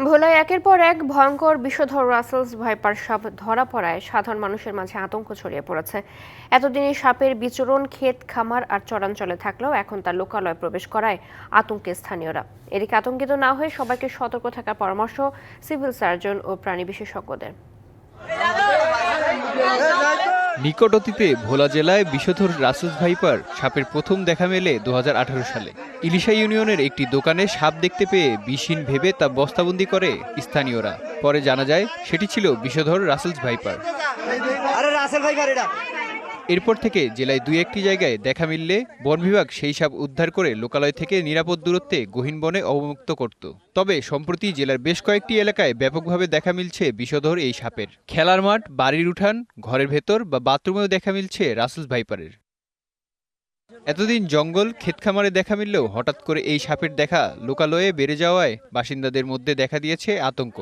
ভোলায় একের পর এক ভয়ঙ্কর বিষধর রাসেলস ভাইপার সাপ ধরা পড়ায় সাধারণ মানুষের মাঝে আতঙ্ক ছড়িয়ে পড়েছে। এতদিন এই সাপের বিচরণ ক্ষেত খামার আর চরাঞ্চলে থাকলেও এখন তার লোকালয়ে প্রবেশ করায় আতঙ্কে স্থানীয়রা। এদিকে আতঙ্কিত না হয়ে সবাইকে সতর্ক থাকার পরামর্শ সিভিল সার্জন ও প্রাণী বিশেষজ্ঞদের। নিকট অতীতে ভোলা জেলায় বিষধর রাসেলস ভাইপার সাপের প্রথম দেখা মেলে 2018 সালে। ইলিশা ইউনিয়নের একটি দোকানে সাপ দেখতে পেয়ে বিষহীন ভেবে তা বস্তাবন্দি করে স্থানীয়রা। পরে জানা যায় সেটি ছিল বিষধর রাসেলস ভাইপার। এরপর থেকে জেলায় দুই একটি জায়গায় দেখা মিললে বন বিভাগ সেই সাপ উদ্ধার করে লোকালয় থেকে নিরাপদ দূরত্বে গহীন বনে অবমুক্ত করত। তবে সম্প্রতি জেলার বেশ কয়েকটি এলাকায় ব্যাপকভাবে দেখা মিলছে বিষধর এই সাপের। খেলার মাঠ, বাড়ির উঠান, ঘরের ভেতর বা বাথরুমেও দেখা মিলছে রাসেলস ভাইপারের। এতদিন জঙ্গল, ক্ষেতখামারে দেখা মিললেও হঠাৎ করে এই সাপের দেখা লোকালয়ে বেড়ে যাওয়ায় বাসিন্দাদের মধ্যে দেখা দিয়েছে আতঙ্ক।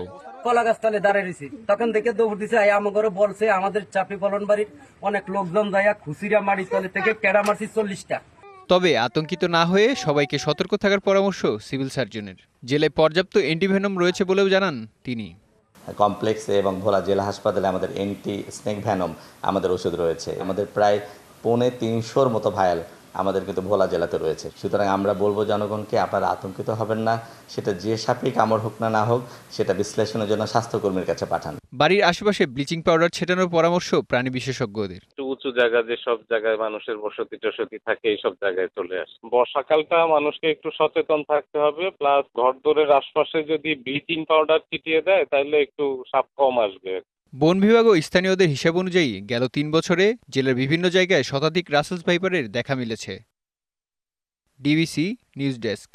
কলা গাছতলে দাঁড়িয়ে রয়েছি, তখন দেখে দৌড় দিছে, আমাকে বলছে আমাদের চাপি পলন বাড়ির অনেক লোকজন যাইয়া খুশিরা মারি তলে থেকে কেডা মারছি 40টা। তবে আতঙ্কিত না হয়ে সবাইকে সতর্ক থাকার পরামর্শ সিভিল সার্জনের। জেলায় পর্যাপ্ত অ্যান্টিভেনম রয়েছে বলেও জানান তিনি। কমপ্লেক্সে এবং ভোলা জেলা হাসপাতালে আমাদের অ্যান্টি স্নেক ভ্যানম আমাদের ওষুধ রয়েছে। আমাদের প্রায় 350 মতো ভায়াল আমাদের কিন্তু ভোলা জেলাতে রয়েছে। সুতরাং আমরা বলবো জনগণকে আপনারা আতঙ্কিত হবেন না, সেটা যে সাপেই কামড় হোক না হোক সেটা বিশ্লেষণের জন্য স্বাস্থ্যকর্মীর কাছে পাঠান। বাড়ির আশেপাশে ব্লিচিং পাউডার ছেটানোর পরামর্শ প্রাণী বিশেষজ্ঞদের। উঁচু জায়গা, যেসব জায়গায় মানুষের বসতি টসতি থাকে এইসব জায়গায় চলে আসে। বর্ষাকালটা মানুষকে একটু সচেতন থাকতে হবে, প্লাস ঘরদোরের আশপাশে যদি ব্লিচিং পাউডার ছিটিয়ে দেয় তাহলে একটু সাপ কম আসবে। বন বিভাগ ও স্থানীয়দের হিসাব অনুযায়ী গেল 3 বছরে জেলার বিভিন্ন জায়গায় শতাধিক রাসেলস ভাইপারের দেখা মিলেছে। DBC news desk.